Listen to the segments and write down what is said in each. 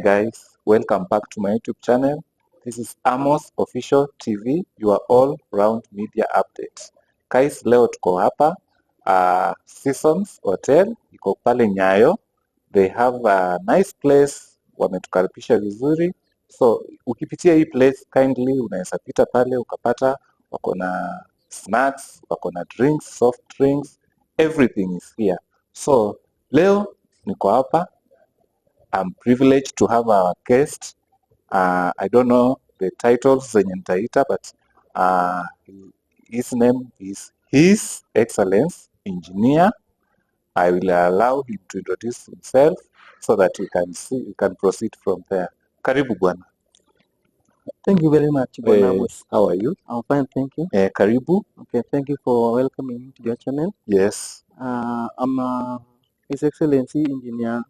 guys, welcome back to my YouTube channel. This is Amos Official TV, your all-round media update. Guys, leo tuko hapa Seasons Hotel, iko pale Nyayo. They have a nice place, wametukaribisha vizuri. So ukipitia hii place kindly unaweza pita pale ukapata wako na snacks, wako na drinks, soft drinks, everything is here. So leo niko hapa. I'm privileged to have our guest. I don't know the titles zenye nitaita, but his name is His Excellence Engineer. I will allow him to introduce himself so that we can proceed from there. Karibu bwana. Thank you very much, Amos. How are you? I'm fine, thank you. Karibu. Okay, thank you for welcoming me to your channel. Yes. I'm His Excellency Engineer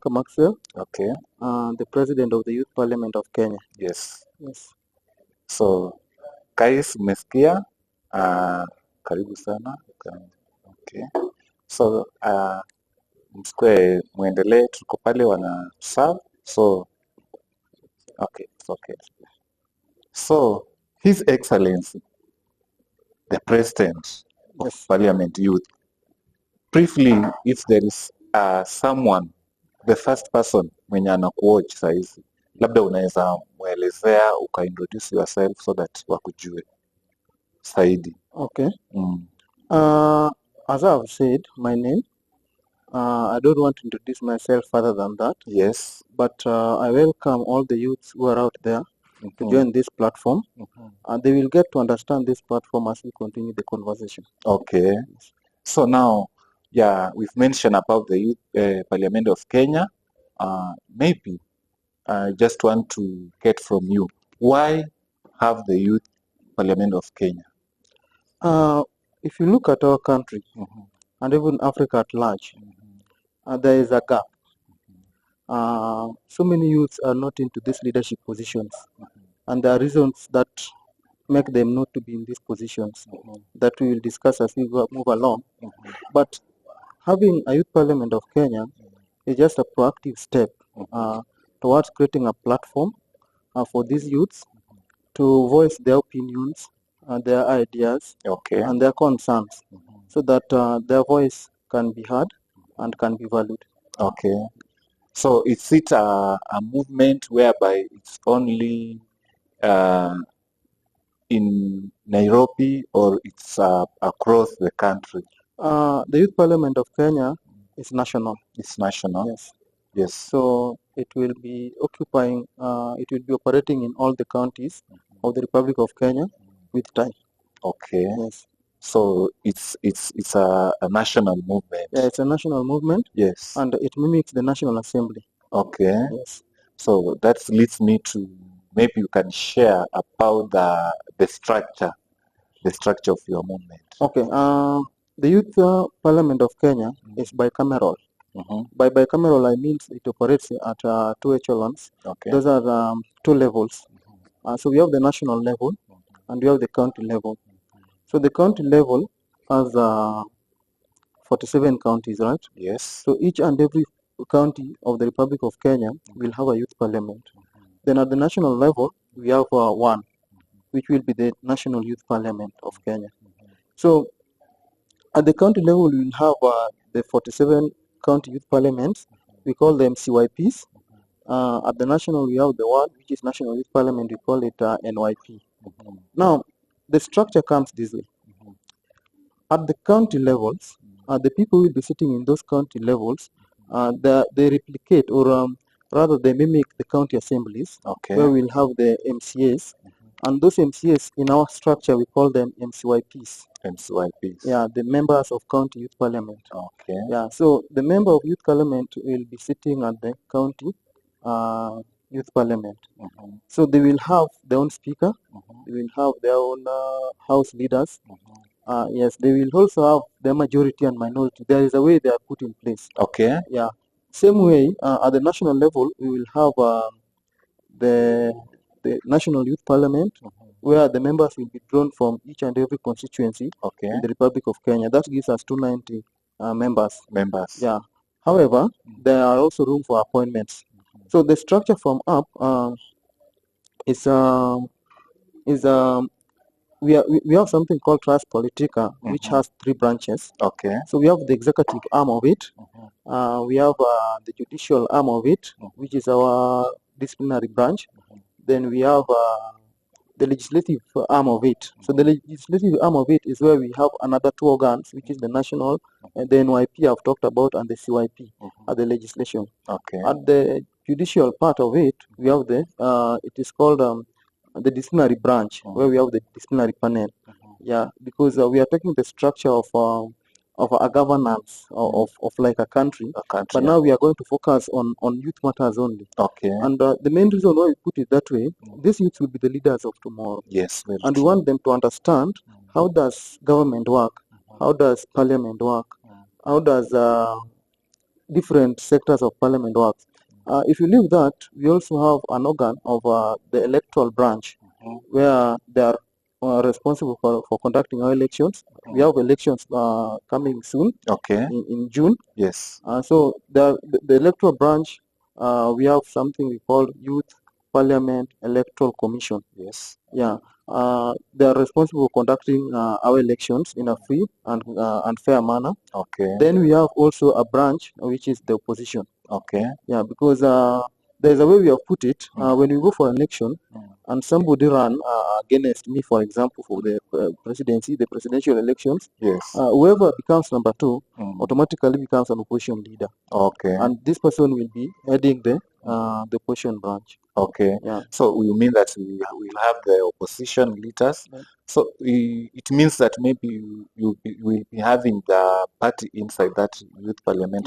Maxwell, Okay. the President of the Youth Parliament of Kenya. Yes. Yes. So guys, mmesikia? Karibu sana. Okay. So msikwe muendelee, tuko pale wana serve. So okay, it's okay. So His Excellency the President of Yes. Parliament Youth, briefly, if there is someone, the first person mwenye anakuwatch saizi, labda unaweza muelezea ukaintroduce yourself so that wakujue zaidi. Okay. As I've said, my name, I don't want to introduce myself further than that. Yes. But I welcome all the youths who are out there to join this platform. And they will get to understand this platform as we continue the conversation. Okay. So now, yeah, we've mentioned about the Youth Parliament of Kenya. Maybe I just want to get from you, why have the Youth Parliament of Kenya? If you look at our country and even Africa at large, there is a gap. So many youths are not into these leadership positions, and there are reasons that make them not to be in these positions that we will discuss as we move along. But having a Youth Parliament of Kenya is just a proactive step towards creating a platform for these youths to voice their opinions, their ideas, Okay. and their concerns, so that their voice can be heard and can be valued. Okay. So is it a movement whereby it's only in Nairobi, or it's across the country? The Youth Parliament of Kenya is national. It's national. Yes. Yes. So it will be occupying, it will be operating in all the counties of the Republic of Kenya with time. Okay. Yes. So it's a national movement. Yeah, it's a national movement. Yes. And it mimics the National Assembly. Okay. Yes. So that leads me to, maybe you can share about the structure of your movement. Okay. The Youth Parliament of Kenya is bicameral. By bicameral, I mean it operates at two echelons. Okay. Those are two levels. So we have the national level and we have the county level. So the county level has 47 counties, right? Yes. So each and every county of the Republic of Kenya will have a youth parliament. Then at the national level, we have one, which will be the National Youth Parliament of Kenya. So at the county level, we will have the 47 county youth parliaments. We call them CYPs. At the national, we have the one, which is National Youth Parliament. We call it NYP. Now, the structure comes this way. At the county levels, the people will be sitting in those county levels. They replicate, or rather they mimic the county assemblies, Okay. where we'll have the MCAs. And those MCAs, in our structure, we call them MCYPs. MCYPs. Yeah, the members of county youth parliament. Okay. Yeah, so the member of youth parliament will be sitting at the county youth parliament. So they will have their own speaker. They will have their own house leaders. Yes, they will also have their majority and minority. There is a way they are put in place. Okay. Yeah. Same way, at the national level, we will have the National Youth Parliament, where the members will be drawn from each and every constituency in the Republic of Kenya. That gives us 290 members. Members. Yeah. However, there are also room for appointments. So the structure from up is we have something called Trust Politica, which has 3 branches. Okay. So we have the executive arm of it. We have the judicial arm of it, which is our disciplinary branch. Then we have the legislative arm of it. So the legislative arm of it is where we have another 2 organs, which is the national, and the NYP I've talked about, and the CYP at the legislation. Okay. At the judicial part of it, we have the it is called the disciplinary branch, where we have the disciplinary panel. Yeah, because we are taking the structure of a governance of like a country. But now we are going to focus on youth matters only. Okay. And the main reason why we put it that way, these youths will be the leaders of tomorrow. Yes. Very And true. we want them to understand how does government work, how does parliament work, how does different sectors of parliament work. If you leave that, we also have an organ of the electoral branch, where they are responsible for conducting our elections. We have elections coming soon. Okay. In June. Yes. So the electoral branch, we have something we call Youth Parliament Electoral Commission. Yes. Yeah. They are responsible for conducting our elections in a free and fair manner. Okay. Then we have also a branch which is the opposition. Okay. Yeah, because there's a way we have put it. When we go for an election and somebody run against me, for example, for the presidency, the presidential elections, Yes. whoever becomes number 2 automatically becomes an opposition leader. Okay. And this person will be heading the opposition branch. Okay. Yeah. So you mean that we will have the opposition leaders? So it means that maybe you will be having the party inside that youth parliament,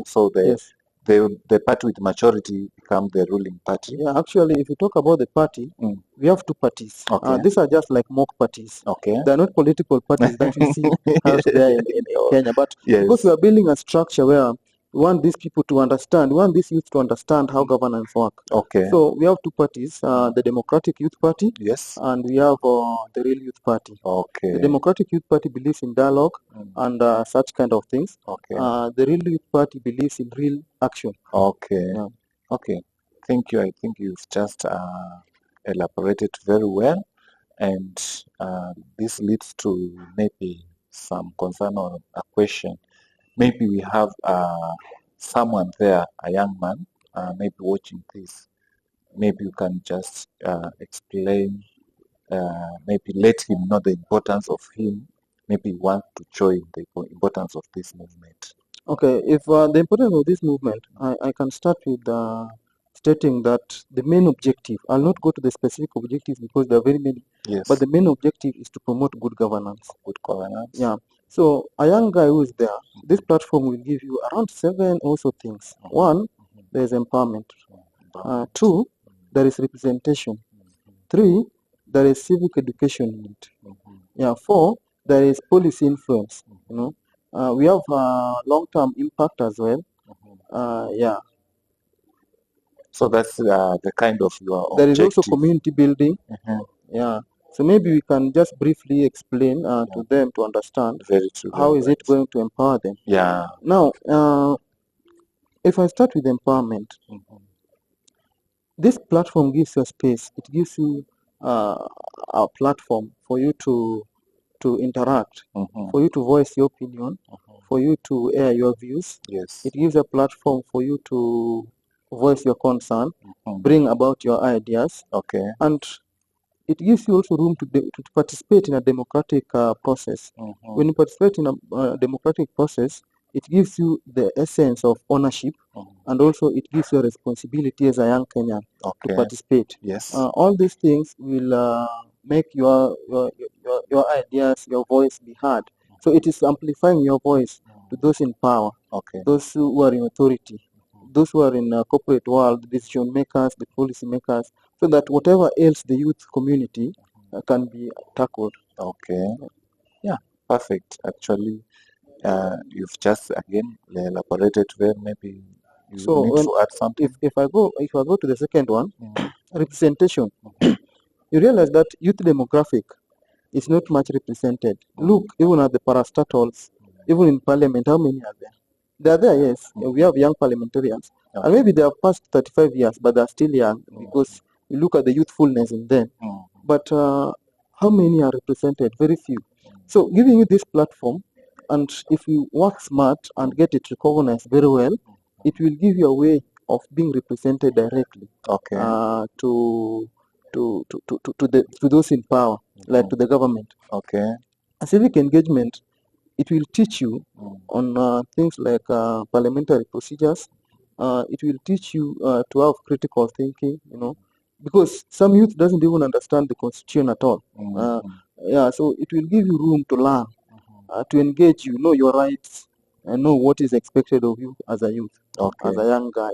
so the party with majority become the ruling party. Yeah, actually, if you talk about the party, we have 2 parties. Okay. These are just like mock parties. Okay. They are not political parties that we see out there in Kenya. But because we are building a structure where we want these people to understand, we want these youth to understand how governance work. Okay. So we have 2 parties, the Democratic Youth Party, yes, and we have the Real Youth Party. Okay. The Democratic Youth Party believes in dialogue and such kind of things. Okay. The Real Youth Party believes in real action. Okay. Yeah. Okay. Thank you. I think you've just elaborated very well, and this leads to maybe some concern or a question. Maybe we have someone there, a young man, maybe watching this. Maybe you can just explain, maybe let him know the importance of him. Maybe want to join the importance of this movement. Okay, if the importance of this movement, I can start with stating that the main objective, I'll not go to the specific objectives because there are very many, yes, but the main objective is to promote good governance. Good governance. Yeah. So a young guy who is there, this platform will give you around 7 also things. 1, there is empowerment. 2, there is representation. 3, there is civic education in it. Yeah. 4, there is policy influence. You know, we have long-term impact as well. Yeah. So that's the kind of your There objective. is also community building. Yeah. So maybe we can just briefly explain to them to understand how is it going to empower them. Yeah. Now, if I start with empowerment, this platform gives you a space. It gives you a platform for you to interact, for you to voice your opinion, for you to air your views. Yes. It gives a platform for you to voice your concern, bring about your ideas. Okay. And it gives you also room to participate in a democratic process. When you participate in a democratic process, it gives you the essence of ownership, and also it gives you a responsibility as a young Kenyan to participate. Yes. All these things will make your ideas, your voice be heard. So it is amplifying your voice to those in power, those who are in authority, those who are in corporate world, decision makers, the policy makers, so that whatever else the youth community can be tackled. Okay. Yeah, perfect. Actually, you've just again elaborated well. Maybe you need to add something. If I go to the second one, representation, you realize that youth demographic is not much represented. Look, even at the parastatals, even in parliament, how many are there? They are there, yes. We have young parliamentarians, And maybe they are past 35 years, but they are still young because you look at the youthfulness in them. But how many are represented? Very few. So giving you this platform, and if you work smart and get it recognized very well, it will give you a way of being represented directly to those in power, like to the government. A civic engagement, it will teach you on things like parliamentary procedures. It will teach you to have critical thinking, because some youth doesn't even understand the constitution at all. So it will give you room to learn, to engage you, know your rights, and know what is expected of you as a youth, as a young guy.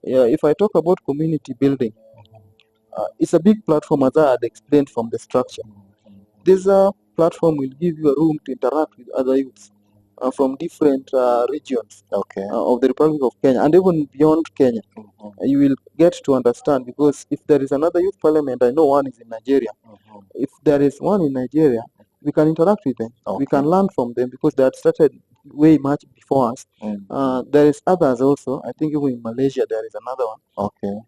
If I talk about community building, it's a big platform, as I had explained from the structure. This platform will give you a room to interact with other youths from different regions of the Republic of Kenya, and even beyond Kenya. You will get to understand, because if there is another youth parliament, I know one is in Nigeria. If there is one in Nigeria, we can interact with them. We can learn from them, because they had started way much before us. There is others also. I think even in Malaysia there is another one.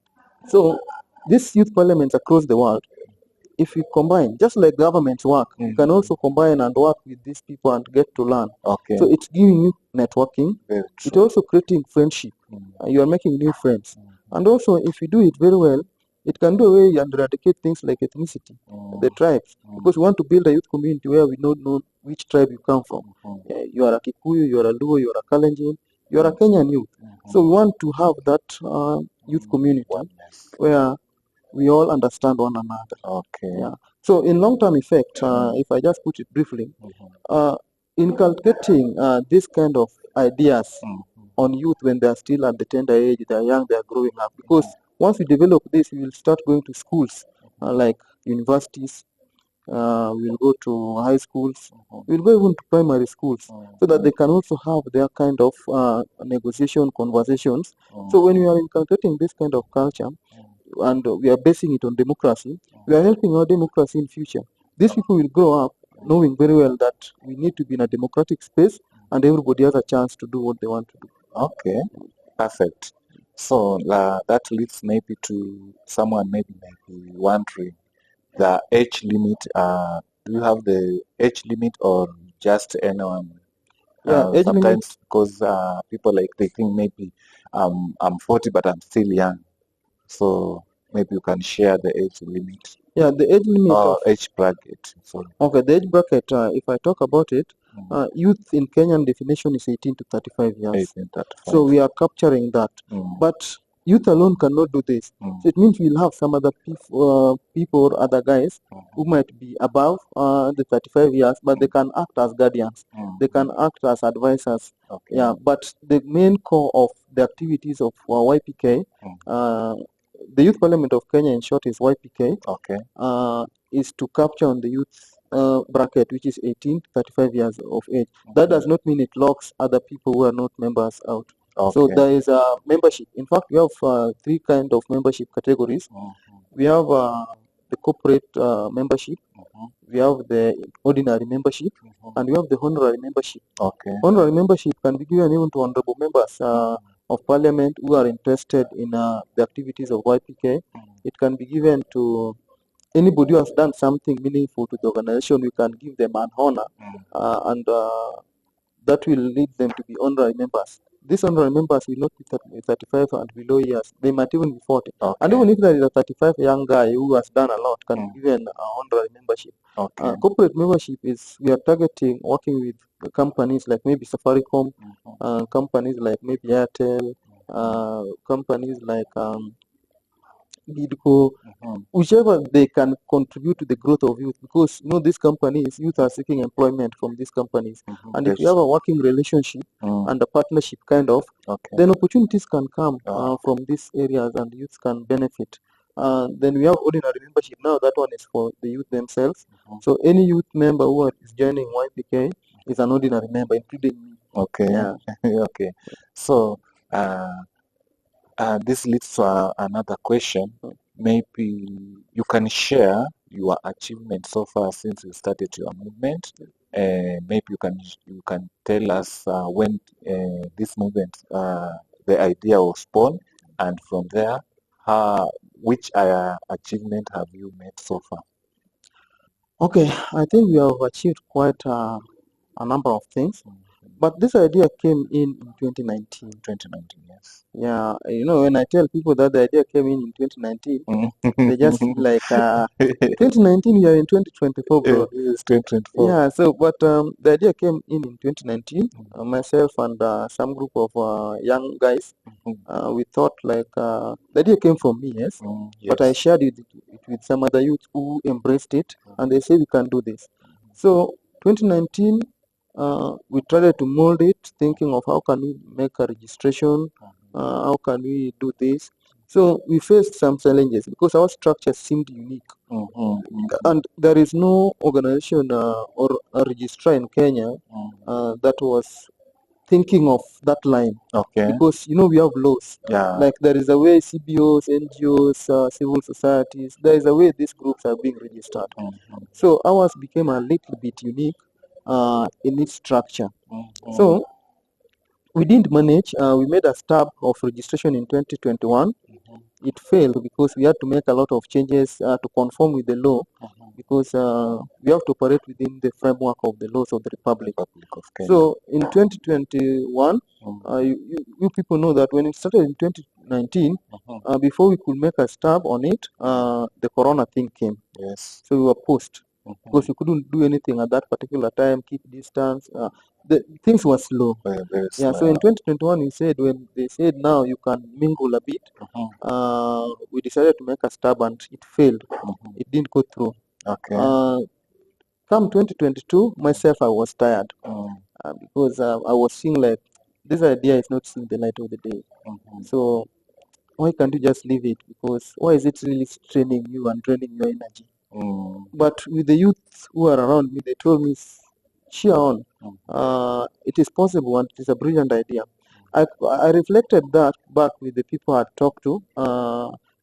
So these youth parliaments across the world, if you combine, just like governments work, you can also combine and work with these people and get to learn. So it's giving you networking. It's also creating friendship. You are making new friends. And also, if you do it very well, it can do away and eradicate things like ethnicity, the tribes, because we want to build a youth community where we don't know which tribe you come from. You are a Kikuyu, you are a Luo, you are a Kalenjin, you are a Kenyan youth. So we want to have that youth community where we all understand one another. So in long-term effect, if I just put it briefly, inculcating this kind of ideas on youth when they are still at the tender age, they are young, they are growing up. Because once we develop this, we will start going to schools like universities. We will go to high schools. We will go even to primary schools, so that they can also have their kind of negotiation conversations. So when we are inculcating this kind of culture, and we are basing it on democracy, we are helping our democracy in future. These people will grow up knowing very well that we need to be in a democratic space, and everybody has a chance to do what they want to do. Perfect. So that leads maybe to someone maybe wondering the age limit. Do you have the age limit, or just anyone? Age sometimes limit. Because people they think maybe I'm 40 but I'm still young. So maybe you can share the age limit. The age limit. Age bracket. The age bracket, if I talk about it, youth in Kenyan definition is 18 to 35 years. 18 to 35. So we are capturing that. But youth alone cannot do this. So it means we'll have some other people or other guys who might be above the 35 years, but they can act as guardians. They can act as advisors. But the main core of the activities of YPK, the Youth Parliament of Kenya in short is YPK, is to capture on the youth bracket, which is 18 to 35 years of age. That does not mean it locks other people who are not members out. So there is a membership. In fact, we have three kind of membership categories. We have the corporate membership, we have the ordinary membership, and we have the honorary membership. Honorary membership can be given even to honorable members of parliament who are interested in the activities of YPK. It can be given to anybody who has done something meaningful to the organization. We can give them an honor, and that will lead them to be honorary members. These honorary members will not be 35 and below years. They might even be 40. And even if there is a 35 young guy who has done a lot, can be given an honorary membership. Corporate membership is, we are targeting working with companies like maybe Safaricom, companies like maybe Airtel, companies like Bidco, whichever they can contribute to the growth of youth, because these companies, youth are seeking employment from these companies, and if you have a working relationship and a partnership kind of, then opportunities can come from these areas and youth can benefit. Then we have ordinary membership. Now that one is for the youth themselves. So any youth member who is joining YPK is an ordinary member, including me. So this leads to another question. Maybe you can share your achievement so far since you started your movement. Maybe you can tell us when this movement the idea was born, and from there, which achievement have you made so far? Okay, I think we have achieved quite a number of things, but this idea came in 2019. 2019, yes. Yeah, when I tell people that the idea came in 2019, they just feel like 2019, we are in 2024, bro. It's 2024. Yeah, so but the idea came in 2019. Myself and some group of young guys, we thought like the idea came from me, yes, but I shared it with some other youth who embraced it, and they say we can do this. So 2019, we tried to mold it, thinking of how can we make a registration, how can we do this. So we faced some challenges because our structure seemed unique, and there is no organization or a registrar in Kenya that was thinking of that line. Okay. Because we have laws. Yeah. Like there is a way CBOs, NGOs, civil societies, there is a way these groups are being registered. So ours became a little bit unique in its structure. So we didn't manage. We made a start of registration in 2021. It failed because we had to make a lot of changes to conform with the law, because we have to operate within the framework of the laws of the Republic. So in 2021, you people know that when it started in 2019, before we could make a stab on it, the corona thing came. Yes. So we were post because we couldn't do anything at that particular time, keep distance. The things were slow. Very slow. Yeah, so in 2021, when they said now you can mingle a bit, we decided to make a stab and it failed. It didn't go through. Okay. Come 2022, myself, I was tired because I was seeing like this idea is not seeing the light of the day. So why can't you just leave it? Because why is it really straining you and draining your energy? But with the youth who are around me, they told me, cheer on. It is possible and it is a brilliant idea. I reflected that back with the people I talked to.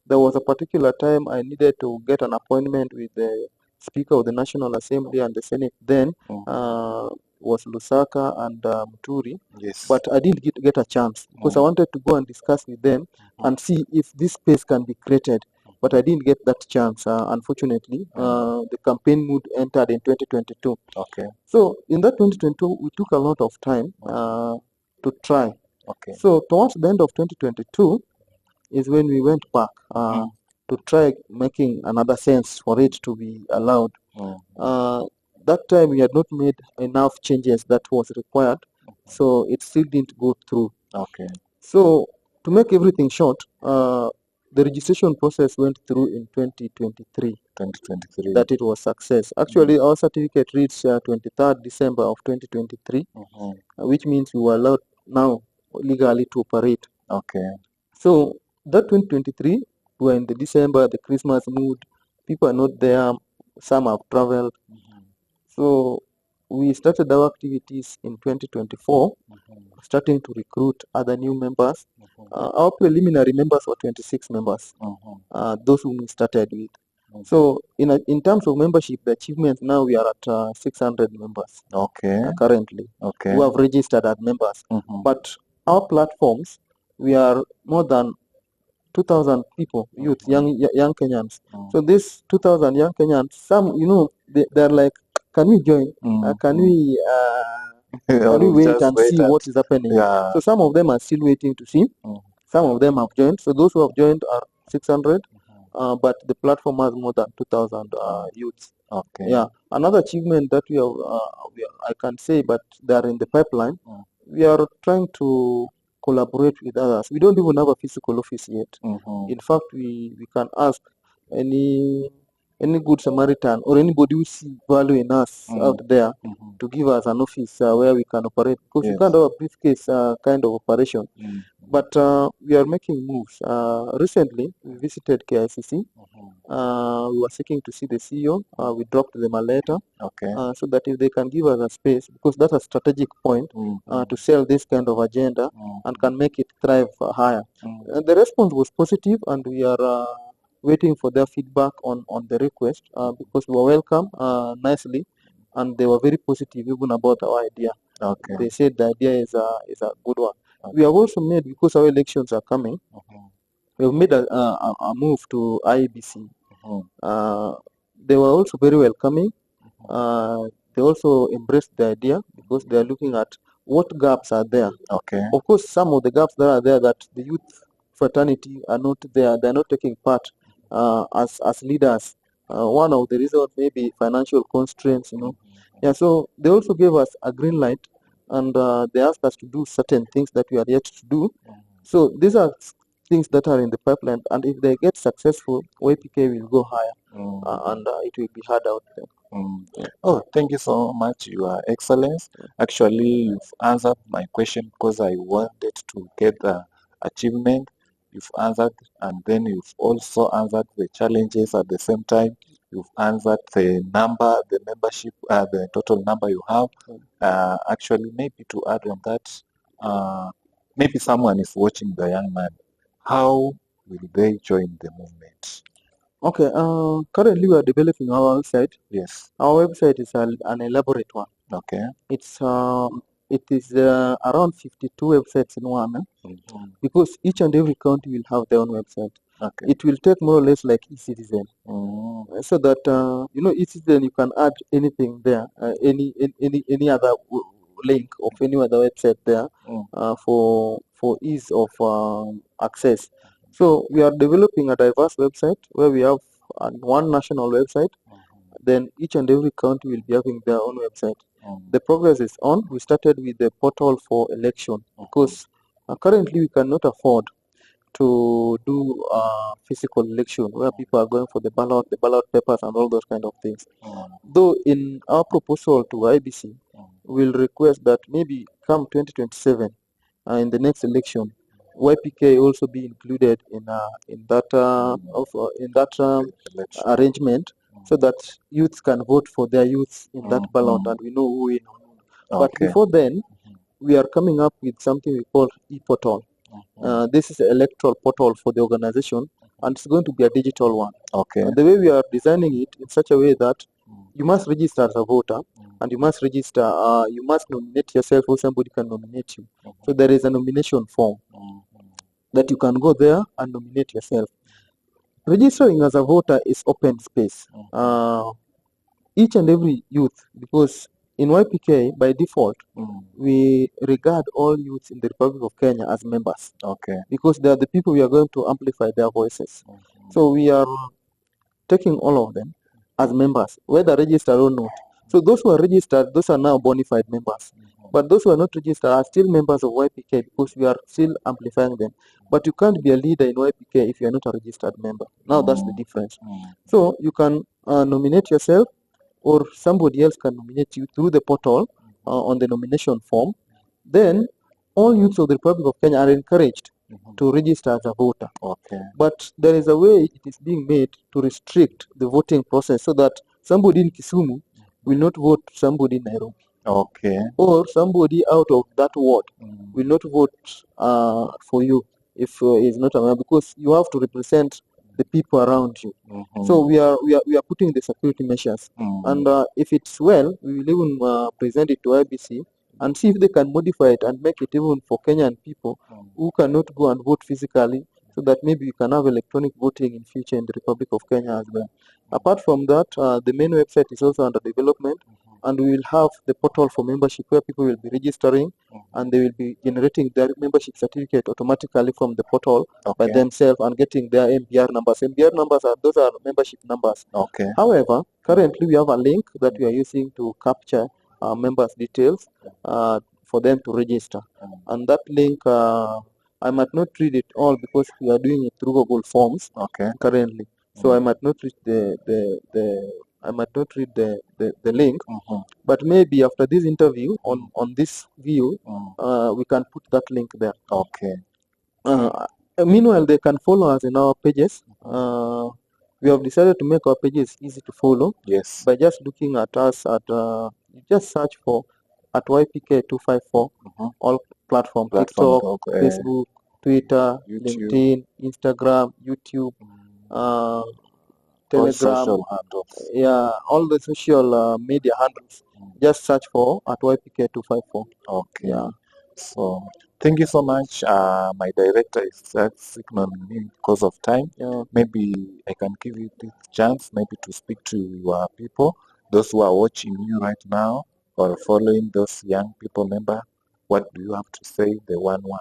There was a particular time I needed to get an appointment with the Speaker of the National Assembly and the Senate then was Lusaka and Muturi. Yes. But I didn't get a chance because I wanted to go and discuss with them and see if this space can be created. But I didn't get that chance, unfortunately. The campaign mood entered in 2022. Okay. So in that 2022, we took a lot of time to try. Okay. So towards the end of 2022 is when we went back to try making another sense for it to be allowed. That time we had not made enough changes that was required, so it still didn't go through. Okay. So to make everything short, the registration process went through in 2023. 2023. That it was success. Actually, our certificate reached 23rd December of 2023, which means we were allowed now legally to operate. Okay. So that 2023, we were in the December, the Christmas mood. People are not there. Some have traveled. So we started our activities in 2024, starting to recruit other new members. Our preliminary members were 26 members, those whom we started with. So in terms of membership, the achievements now we are at 600 members. Okay. Currently, okay. who have registered as members. But our platforms, we are more than 2,000 people, youth, young Kenyans. So these 2,000 young Kenyans, some they're like, can we join? Can we wait and see what is happening? Yeah. So some of them are still waiting to see. Some of them have joined. So those who have joined are 600, but the platform has more than 2,000 youths. Okay. Yeah. Another achievement that we have, I can say, but they are in the pipeline. We are trying to collaborate with others. We don't even have a physical office yet. In fact, we can ask any good Samaritan or anybody who sees value in us out there to give us an office where we can operate, because we can't have a briefcase kind of operation. But we are making moves. Recently, we visited KICC. We were seeking to see the CEO. We dropped them a letter so that if they can give us a space, because that's a strategic point to sell this kind of agenda and can make it thrive higher. The response was positive, and we are waiting for their feedback on the request, because we were welcome nicely, and they were very positive even about our idea. They said the idea is a good one. We have also made, because our elections are coming, we have made a move to IEBC. They were also very welcoming. They also embraced the idea because they are looking at what gaps are there. Okay. Of course, some of the gaps that are there, that the youth fraternity are not there, they're not taking part as leaders. One of the reasons maybe financial constraints, Yeah, so they also gave us a green light, and they asked us to do certain things that we are yet to do. So these are things that are in the pipeline, and if they get successful, YPK will go higher, and it will be hard out there. Oh, thank you so much, Your Excellence. Actually, you've answered my question because I wanted to get the achievement. You've answered, and then you've also answered the challenges at the same time. You've answered the number, the membership, the total number you have. Actually, maybe to add on that, maybe someone is watching the young man. How will they join the movement? Okay, currently we are developing our website. Yes. Our website is an elaborate one. Okay. It is around 52 websites in one, because each and every county will have their own website. Okay. It will take more or less like eCitizen, so that eCitizen, you can add anything there, any other link of any other website there, for ease of access. So we are developing a diverse website where we have one national website. Then each and every county will be having their own website. The progress is on. We started with the portal for election because currently we cannot afford to do physical election where people are going for the ballot papers and all those kind of things. Though in our proposal to IBC, we'll request that maybe come 2027, in the next election, YPK also be included in that arrangement, so that youths can vote for their youths in that ballot, and we know who win. But before then, we are coming up with something we call e-portal. This is an electoral portal for the organization, and it's going to be a digital one. Okay. The way we are designing it in such a way that you must register as a voter, and you must register, you must nominate yourself, or somebody can nominate you. So there is a nomination form that you can go there and nominate yourself. Registering as a voter is open space. Each and every youth, because in YPK, by default, we regard all youths in the Republic of Kenya as members. Okay. Because they are the people we are going to amplify their voices. So we are taking all of them as members, whether registered or not. So those who are registered, those are now bona fide members. But those who are not registered are still members of YPK, because we are still amplifying them. But you can't be a leader in YPK if you are not a registered member. Now that's the difference. So you can nominate yourself, or somebody else can nominate you through the portal on the nomination form. Then all youths of the Republic of Kenya are encouraged to register as a voter. Okay. But there is a way it is being made to restrict the voting process, so that somebody in Kisumu will not vote somebody in Nairobi. Okay. Or somebody out of that ward will not vote for you if he's not a member, because you have to represent the people around you. So we are putting the security measures, and if it's well, we will even present it to IBC and see if they can modify it and make it even for Kenyan people who cannot go and vote physically, so that maybe we can have electronic voting in future in the Republic of Kenya as well. Apart from that, the main website is also under development, and we will have the portal for membership where people will be registering, and they will be generating their membership certificate automatically from the portal by themselves, and getting their MBR numbers. MBR numbers those are membership numbers. Okay. However, currently we have a link that we are using to capture members' details for them to register, and that link, I might not read it all because we are doing it through Google Forms currently. So I might not read the link, but maybe after this interview on this view, we can put that link there. Okay. Meanwhile, they can follow us in our pages. We have decided to make our pages easy to follow. Yes. By just looking at us at just search for at YPK254 all platforms: TikTok, Facebook, Twitter, YouTube, LinkedIn, Instagram, YouTube, Telegram, all the social media handles. Just search for at YPK254. Okay. Yeah. So thank you so much. My director is signaling me because of time. Yeah. Maybe I can give you this chance, maybe to speak to your people, those who are watching you right now or following those young people member. What do you have to say? The one word.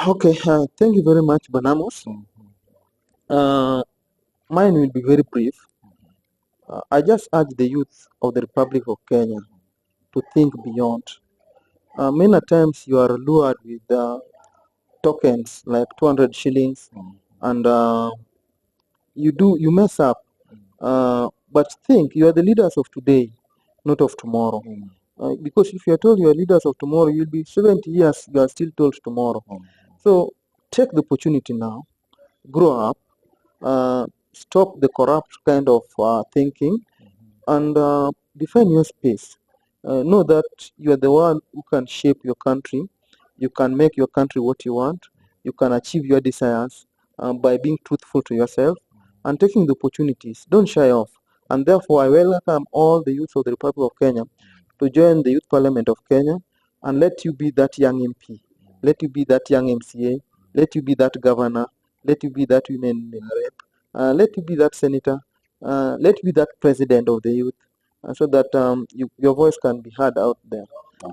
Okay, thank you very much, Banamos. Mine will be very brief. I just urge the youth of the Republic of Kenya to think beyond. Many times you are lured with tokens like 200 shillings, and you mess up. But think you are the leaders of today, not of tomorrow. Because if you are told you are leaders of tomorrow, you'll be 70 years, you are still told tomorrow. So take the opportunity now, grow up, stop the corrupt kind of thinking, and define your space. Know that you are the one who can shape your country. You can make your country what you want. You can achieve your desires by being truthful to yourself and taking the opportunities. Don't shy off. And therefore, I welcome all the youth of the Republic of Kenya to join the Youth Parliament of Kenya, and let you be that young MP, let you be that young MCA, let you be that governor, let you be that women rep, let you be that senator, let you be that president of the youth, so that your voice can be heard out there.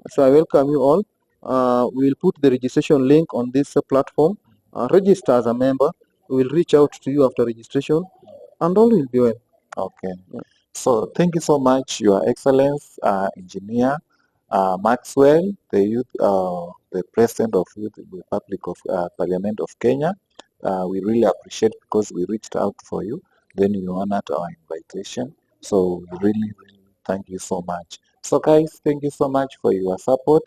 So I welcome you all. We will put the registration link on this platform. Register as a member. We will reach out to you after registration, and all will be well. Okay. Yeah. So thank you so much, Your Excellence, Engineer Maxwell, the President of Youth Republic of Parliament of Kenya. We really appreciate because we reached out for you. Then you honored our invitation. So we really, really thank you so much. So guys, thank you so much for your support.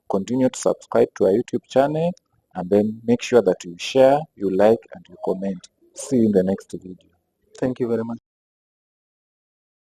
Continue to subscribe to our YouTube channel, and then make sure that you share, you like, and you comment. See you in the next video. Thank you very much.